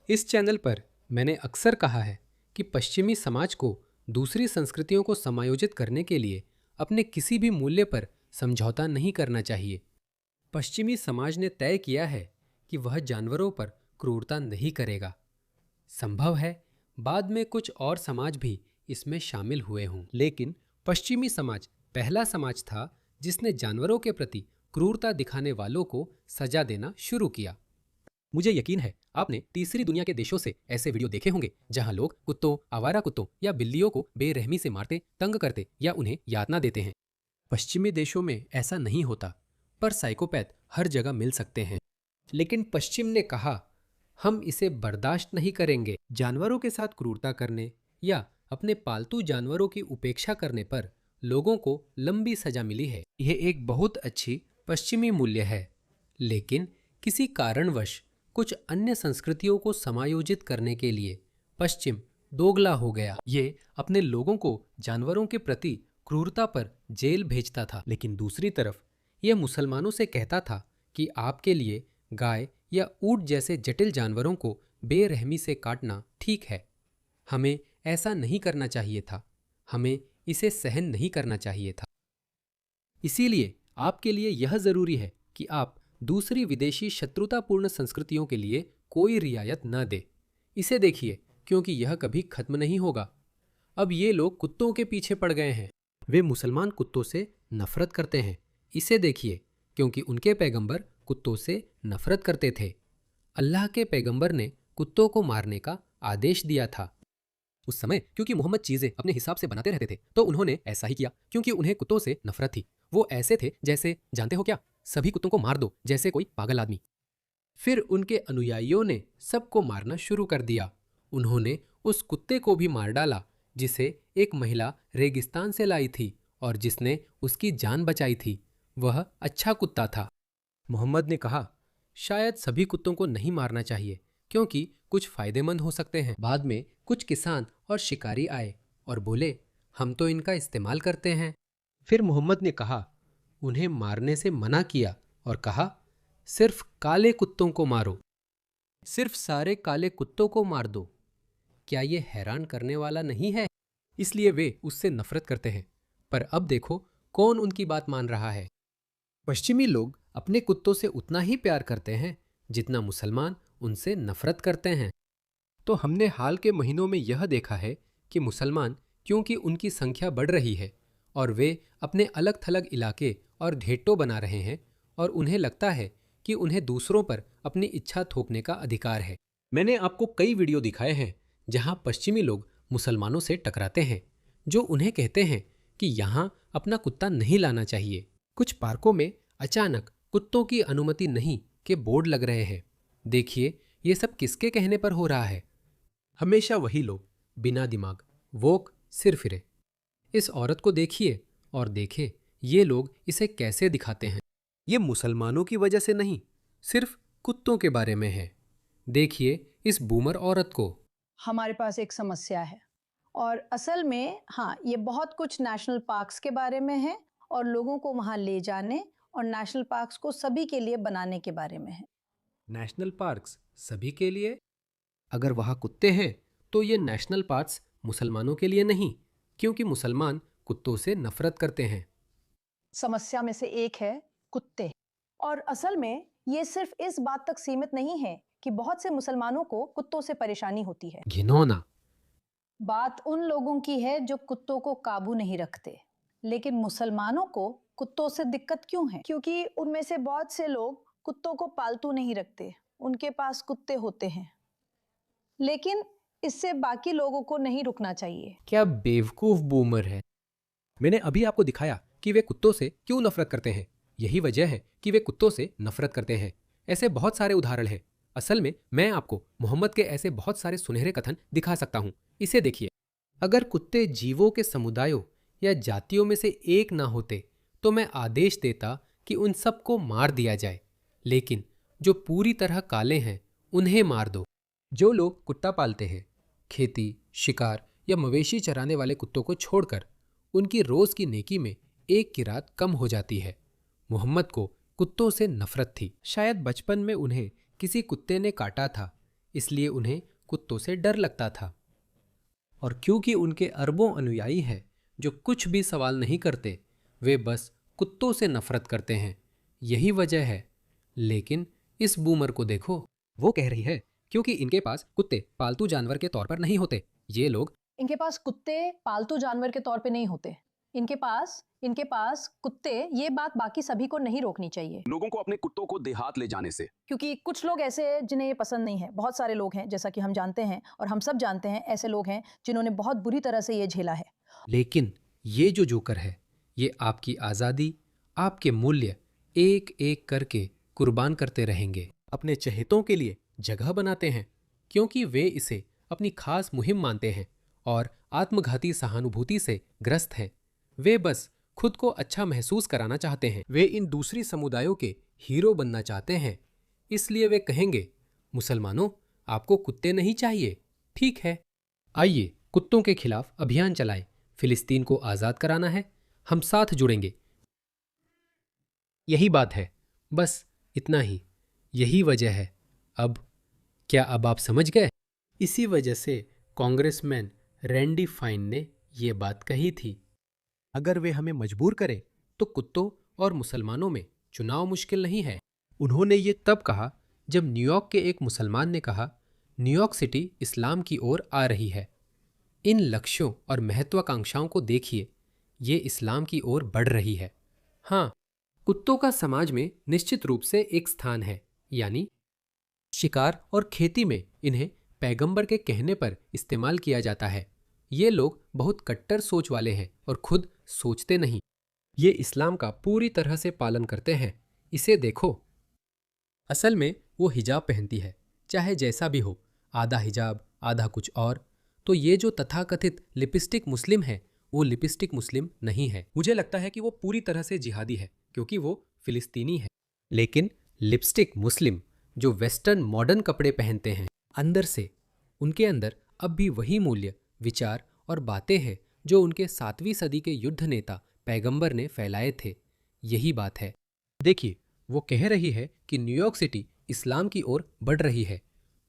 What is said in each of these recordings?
इस चैनल पर मैंने अक्सर कहा है कि पश्चिमी समाज को दूसरी संस्कृतियों को समायोजित करने के लिए अपने किसी भी मूल्य पर समझौता नहीं करना चाहिए। पश्चिमी समाज ने तय किया है कि वह जानवरों पर क्रूरता नहीं करेगा। संभव है बाद में कुछ और समाज भी इसमें शामिल हुए हों, लेकिन पश्चिमी समाज पहला समाज था जिसने जानवरों के प्रति क्रूरता दिखाने वालों को सजा देना शुरू किया। मुझे यकीन है आपने तीसरी दुनिया के देशों से ऐसे वीडियो देखे होंगे जहां लोग कुत्तों, आवारा कुत्तों या बिल्लियों को बेरहमी से मारते, तंग करते या उन्हें यातना देते हैं। पश्चिमी देशों में ऐसा नहीं होता, पर साइकोपैथ हर जगह मिल सकते हैं। लेकिन पश्चिम ने कहा, हम इसे बर्दाश्त नहीं करेंगे। जानवरों के साथ क्रूरता करने या अपने पालतू जानवरों की उपेक्षा करने पर लोगों को लंबी सजा मिली है। यह एक बहुत अच्छी पश्चिमी मूल्य है, लेकिन किसी कारणवश कुछ अन्य संस्कृतियों को समायोजित करने के लिए पश्चिम दोगला हो गया। ये अपने लोगों को जानवरों के प्रति क्रूरता पर जेल भेजता था, लेकिन दूसरी तरफ यह मुसलमानों से कहता था कि आपके लिए गाय या ऊंट जैसे जटिल जानवरों को बेरहमी से काटना ठीक है। हमें ऐसा नहीं करना चाहिए था, हमें इसे सहन नहीं करना चाहिए था। इसीलिए आपके लिए यह जरूरी है कि आप दूसरी विदेशी शत्रुतापूर्ण संस्कृतियों के लिए कोई रियायत न दे। इसे देखिए, क्योंकि यह कभी खत्म नहीं होगा। अब ये लोग कुत्तों के पीछे पड़ गए हैं। वे मुसलमान कुत्तों से नफरत करते हैं। इसे देखिए, क्योंकि उनके पैगंबर कुत्तों से नफरत करते थे। अल्लाह के पैगंबर ने कुत्तों को मारने का आदेश दिया था। उस समय क्योंकि मोहम्मद चीजें अपने हिसाब से बनाते रहते थे, तो उन्होंने ऐसा ही किया, क्योंकि उन्हें कुत्तों से नफरत थी। वो ऐसे थे जैसे, जानते हो क्या, सभी कुत्तों को मार दो, जैसे कोई पागल आदमी। फिर उनके अनुयायियों ने सबको मारना शुरू कर दिया। उन्होंने उस कुत्ते को भी मार डाला जिसे एक महिला रेगिस्तान से लाई थी और जिसने उसकी जान बचाई थी। वह अच्छा कुत्ता था। मोहम्मद ने कहा, शायद सभी कुत्तों को नहीं मारना चाहिए, क्योंकि कुछ फायदेमंद हो सकते हैं। बाद में कुछ किसान और शिकारी आए और बोले, हम तो इनका इस्तेमाल करते हैं। फिर मोहम्मद ने कहा, उन्हें मारने से मना किया और कहा, सिर्फ काले कुत्तों को मारो, सिर्फ सारे काले कुत्तों को मार दो। क्या ये हैरान करने वाला नहीं है? इसलिए वे उससे नफरत करते हैं। पर अब देखो कौन उनकी बात मान रहा है। पश्चिमी लोग अपने कुत्तों से उतना ही प्यार करते हैं जितना मुसलमान उनसे नफरत करते हैं। तो हमने हाल के महीनों में यह देखा है कि मुसलमान, क्योंकि उनकी संख्या बढ़ रही है और वे अपने अलग थलग इलाके और घेट्टो बना रहे हैं, और उन्हें लगता है कि उन्हें दूसरों पर अपनी इच्छा थोपने का अधिकार है। मैंने आपको कई वीडियो दिखाए हैं जहां पश्चिमी लोग मुसलमानों से टकराते हैं, जो उन्हें कहते हैं कि यहाँ अपना कुत्ता नहीं लाना चाहिए। कुछ पार्कों में अचानक कुत्तों की अनुमति नहीं के बोर्ड लग रहे हैं। देखिए, ये सब किसके कहने पर हो रहा है? हमेशा वही लोग, बिना दिमाग, वोक सिर फिरे। इस औरत को देखिए और देखें ये लोग इसे कैसे दिखाते हैं। ये मुसलमानों की वजह से नहीं, सिर्फ कुत्तों के बारे में है। देखिए इस बूमर औरत को। हमारे पास एक समस्या है, और असल में हाँ, ये बहुत कुछ नेशनल पार्क्स के बारे में है और लोगों को वहाँ ले जाने और नेशनल पार्क्स को सभी के लिए बनाने के बारे में है। नेशनल पार्क्स सभी के लिए? अगर वहाँ कुत्ते हैं तो ये नेशनल पार्क्स मुसलमानों के लिए नहीं, क्योंकि मुसलमान कुत्तों से नफरत करते हैं। समस्या में से एक है कुत्ते, और असल में ये सिर्फ इस बात तक सीमित नहीं है कि बहुत से मुसलमानों को कुत्तों से परेशानी होती है। घिनौना। बात उन लोगों की है जो कुत्तों को काबू नहीं रखते। लेकिन मुसलमानों को कुत्तों से दिक्कत क्यों है? क्योंकि उनमें से बहुत से लोग कुत्तों को पालतू नहीं रखते, उनके पास कुत्ते होते हैं। लेकिन इससे बाकी लोगों को नहीं रुकना चाहिए। क्या बेवकूफ बूमर है। मैंने अभी आपको दिखाया कि वे कुत्तों से क्यों नफरत करते हैं। यही वजह है कि वे कुत्तों से नफरत करते हैं। ऐसे बहुत सारे उदाहरण हैं। असल में मैं आपको मोहम्मद के ऐसे बहुत सारे सुनहरे कथन दिखा सकता हूँ। इसे देखिए, अगर कुत्ते जीवों के समुदायों या जातियों में से एक ना होते तो मैं आदेश देता कि उन सबको मार दिया जाए, लेकिन जो पूरी तरह काले हैं उन्हें मार दो। जो लोग कुत्ता पालते हैं, खेती, शिकार या मवेशी चराने वाले कुत्तों को छोड़कर उनकी रोज की नेकी में एक की रात कम हो जाती है। मोहम्मद को कुत्तों से नफरत थी। शायद बचपन में उन्हें किसी कुत्ते ने काटा था इसलिए उन्हें कुत्तों से डर लगता था। और क्योंकि उनके अरबों अनुयायी हैं जो कुछ भी सवाल नहीं करते, वे बस कुत्तों से नफरत करते हैं, यही वजह है। लेकिन इस बूमर को देखो, वो कह रही है क्योंकि इनके पास कुत्ते पालतू जानवर के तौर पर नहीं होते। ये लोग इनके पास कुत्ते पालतू जानवर के तौर पे नहीं होते। इनके पास कुत्ते, ये बात बाकी सभी को नहीं रोकनी चाहिए, लोगों को अपने कुत्तों को देहात ले जाने से। क्योंकि कुछ लोग ऐसे हैं जिन्हें ये पसंद नहीं है। बहुत सारे लोग हैं, जैसा कि हम जानते हैं और हम सब जानते हैं, ऐसे लोग हैं जिन्होंने बहुत बुरी तरह से ये झेला है। लेकिन ये जो जोकर है, ये आपकी आज़ादी, आपके मूल्य एक एक करके कुर्बान करते रहेंगे। अपने चहेतों के लिए जगह बनाते हैं क्योंकि वे इसे अपनी खास मुहिम मानते हैं और आत्मघाती सहानुभूति से ग्रस्त हैं। वे बस खुद को अच्छा महसूस कराना चाहते हैं। वे इन दूसरी समुदायों के हीरो बनना चाहते हैं। इसलिए वे कहेंगे, मुसलमानों, आपको कुत्ते नहीं चाहिए। ठीक है, आइए कुत्तों के खिलाफ अभियान चलाएं। फिलिस्तीन को आज़ाद कराना है, हम साथ जुड़ेंगे। यही बात है, बस इतना ही। यही वजह है। अब आप समझ गए? इसी वजह से कांग्रेसमैन रैंडी फाइन ने ये बात कही थी। अगर वे हमें मजबूर करें तो कुत्तों और मुसलमानों में चुनाव मुश्किल नहीं है। उन्होंने ये तब कहा जब न्यूयॉर्क के एक मुसलमान ने कहा, न्यूयॉर्क सिटी इस्लाम की ओर आ रही है। इन लक्ष्यों और महत्वाकांक्षाओं को देखिए, ये इस्लाम की ओर बढ़ रही है। हाँ, कुत्तों का समाज में निश्चित रूप से एक स्थान है, यानी शिकार और खेती में इन्हें पैगंबर के कहने पर इस्तेमाल किया जाता है। ये लोग बहुत कट्टर सोच वाले हैं और खुद सोचते नहीं। ये इस्लाम का पूरी तरह से पालन करते हैं। इसे देखो। असल में वो हिजाब पहनती है, चाहे जैसा भी हो, आधा हिजाब आधा कुछ और। तो ये जो तथाकथित लिपस्टिक मुस्लिम है, वो लिपस्टिक मुस्लिम नहीं है। मुझे लगता है कि वो पूरी तरह से जिहादी है क्योंकि वो फिलिस्तीनी है। लेकिन लिपस्टिक मुस्लिम जो वेस्टर्न मॉडर्न कपड़े पहनते हैं, अंदर से उनके अंदर अब भी वही मूल्य, विचार और बातें हैं जो उनके 7वीं सदी के युद्ध नेता पैगंबर ने फैलाए थे। यही बात है। देखिए, वो कह रही है कि न्यूयॉर्क सिटी इस्लाम की ओर बढ़ रही है।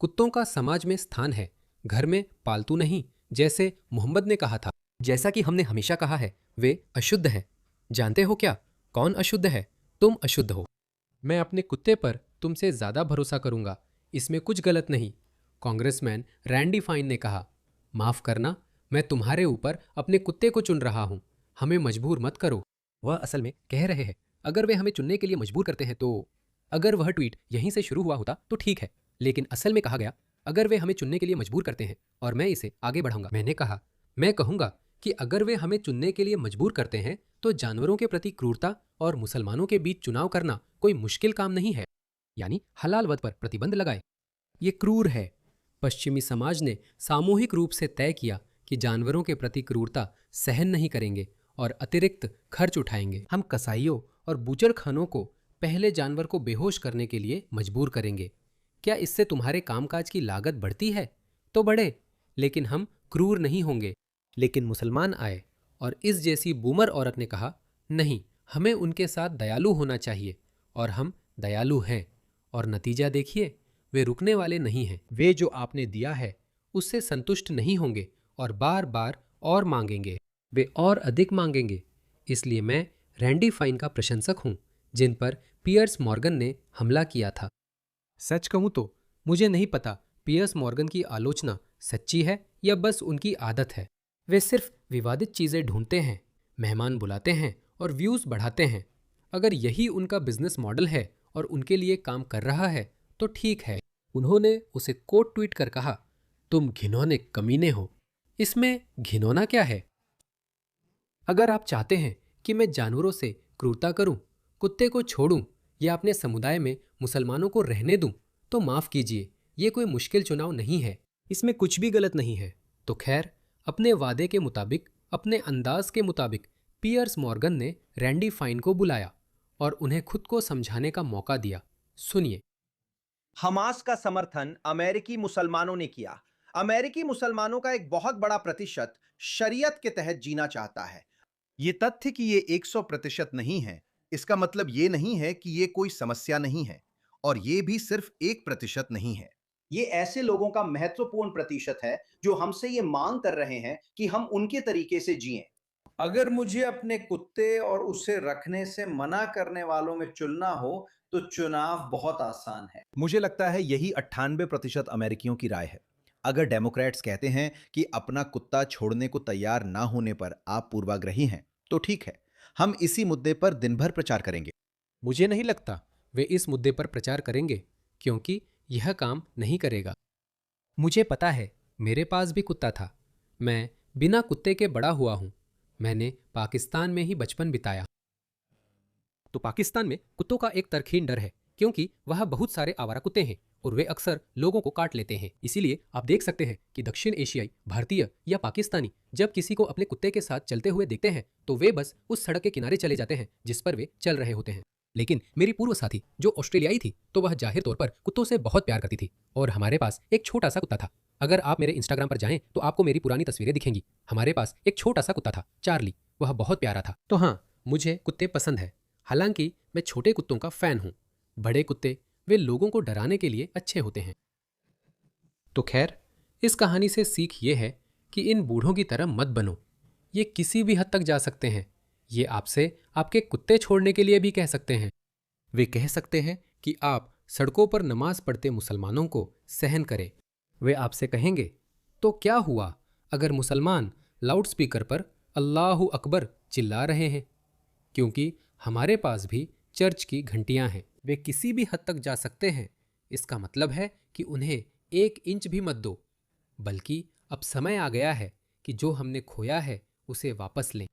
कुत्तों का समाज में स्थान है, घर में पालतू नहीं, जैसे मोहम्मद ने कहा था। जैसा कि हमने हमेशा कहा है, वे अशुद्ध हैं। जानते हो क्या, कौन अशुद्ध है? तुम अशुद्ध हो। मैं अपने कुत्ते पर तुमसे ज्यादा भरोसा करूंगा, इसमें कुछ गलत नहीं। कांग्रेसमैन रैंडी फाइन ने कहा, माफ करना, मैं तुम्हारे ऊपर अपने कुत्ते को चुन रहा हूं। हमें मजबूर मत करो। वह असल में कह रहे हैं, अगर वे हमें चुनने के लिए मजबूर करते हैं तो। अगर वह ट्वीट यहीं से शुरू हुआ होता तो ठीक है, लेकिन असल में कहा गया, अगर वे हमें चुनने के लिए मजबूर करते हैं, और मैं इसे आगे बढ़ाऊंगा। मैंने कहा, मैं कहूंगा कि अगर वे हमें चुनने के लिए मजबूर करते हैं तो जानवरों के प्रति क्रूरता और मुसलमानों के बीच चुनाव करना कोई मुश्किल काम नहीं है। यानी हलाल वध पर प्रतिबंध लगाए। ये क्रूर है। पश्चिमी समाज ने सामूहिक रूप से तय किया कि जानवरों के प्रति क्रूरता सहन नहीं करेंगे और अतिरिक्त खर्च उठाएंगे। हम कसाईयों और बूचर खानों को पहले जानवर को बेहोश करने के लिए मजबूर करेंगे। क्या इससे तुम्हारे कामकाज की लागत बढ़ती है? तो बढ़े, लेकिन हम क्रूर नहीं होंगे। लेकिन मुसलमान आए और इस जैसी बूमर औरत ने कहा, नहीं, हमें उनके साथ दयालु होना चाहिए, और हम दयालु हैं। और नतीजा देखिए, वे रुकने वाले नहीं हैं। वे जो आपने दिया है उससे संतुष्ट नहीं होंगे और बार बार और मांगेंगे। वे और अधिक मांगेंगे। इसलिए मैं रैंडी फाइन का प्रशंसक हूं, जिन पर पियर्स मॉर्गन ने हमला किया था। सच कहूं तो मुझे नहीं पता पियर्स मॉर्गन की आलोचना सच्ची है या बस उनकी आदत है। वे सिर्फ विवादित चीजें ढूंढते हैं, मेहमान बुलाते हैं और व्यूज बढ़ाते हैं। अगर यही उनका बिजनेस मॉडल है और उनके लिए काम कर रहा है तो ठीक है। उन्होंने उसे कोट ट्वीट कर कहा, तुम घिनौने कमीने हो। इसमें घिनौना क्या है? अगर आप चाहते हैं कि मैं जानवरों से क्रूरता करूं, कुत्ते को छोड़ूं या अपने समुदाय में मुसलमानों को रहने दूं, तो माफ कीजिए, ये कोई मुश्किल चुनाव नहीं है। इसमें कुछ भी गलत नहीं है। तो खैर, अपने वादे के मुताबिक, अपने अंदाज के मुताबिक पियर्स मॉर्गन ने रैंडी फाइन को बुलाया और उन्हें खुद को समझाने का मौका दिया। सुनिए। हमास का समर्थन अमेरिकी मुसलमानों ने किया। अमेरिकी मुसलमानों का एक बहुत बड़ा प्रतिशत शरीयत के तहत जीना चाहता है। ये तथ्य कि ये 100% नहीं है, इसका मतलब ये नहीं है कि ये कोई समस्या नहीं है, और ये भी सिर्फ 1% नहीं है। ये ऐसे लोगों का महत्वपूर्ण प्रतिशत है जो हमसे ये मांग कर रहे हैं कि हम उनके तरीके से जिएं। अगर मुझे अपने कुत्ते और उसे रखने से मना करने वालों में चुनना हो तो चुनाव बहुत आसान है। मुझे लगता है यही 98% अमेरिकियों की राय है। अगर डेमोक्रेट्स कहते हैं कि अपना कुत्ता छोड़ने को तैयार ना होने पर आप पूर्वाग्रही हैं, तो ठीक है, हम इसी मुद्दे पर दिन भर प्रचार करेंगे। मुझे नहीं लगता वे इस मुद्दे पर प्रचार करेंगे, क्योंकि यह काम नहीं करेगा। मुझे पता है, मेरे पास भी कुत्ता था। मैं बिना कुत्ते के बड़ा हुआ हूं। मैंने पाकिस्तान में ही बचपन बिताया। तो पाकिस्तान में कुत्तों का एक तरकीन डर है, क्योंकि वहाँ बहुत सारे आवारा कुत्ते हैं और वे अक्सर लोगों को काट लेते हैं। इसीलिए आप देख सकते हैं कि दक्षिण एशियाई, भारतीय या पाकिस्तानी जब किसी को अपने कुत्ते के साथ चलते हुए देखते हैं तो वे बस उस सड़क के किनारे चले जाते हैं जिस पर वे चल रहे होते हैं। लेकिन मेरी पूर्व साथी जो ऑस्ट्रेलियाई थी, तो वह जाहिर तौर पर कुत्तों से बहुत प्यार करती थी और हमारे पास एक छोटा सा कुत्ता था। अगर आप मेरे इंस्टाग्राम पर जाएं तो आपको मेरी पुरानी तस्वीरें दिखेंगी। हमारे पास एक छोटा सा कुत्ता था, चार्ली। वह बहुत प्यारा था। तो हाँ, मुझे कुत्ते पसंद है। हालांकि मैं छोटे कुत्तों का फैन हूँ। बड़े कुत्ते वे लोगों को डराने के लिए अच्छे होते हैं। तो खैर, इस कहानी से सीख ये है कि इन बूढ़ों की तरह मत बनो। ये किसी भी हद तक जा सकते हैं। ये आपसे आपके कुत्ते छोड़ने के लिए भी कह सकते हैं। वे कह सकते हैं कि आप सड़कों पर नमाज पढ़ते मुसलमानों को सहन करें। वे आपसे कहेंगे, तो क्या हुआ अगर मुसलमान लाउडस्पीकर पर अल्लाहु अकबर चिल्ला रहे हैं, क्योंकि हमारे पास भी चर्च की घंटियां हैं। वे किसी भी हद तक जा सकते हैं। इसका मतलब है कि उन्हें 1 इंच भी मत दो, बल्कि अब समय आ गया है कि जो हमने खोया है उसे वापस लें।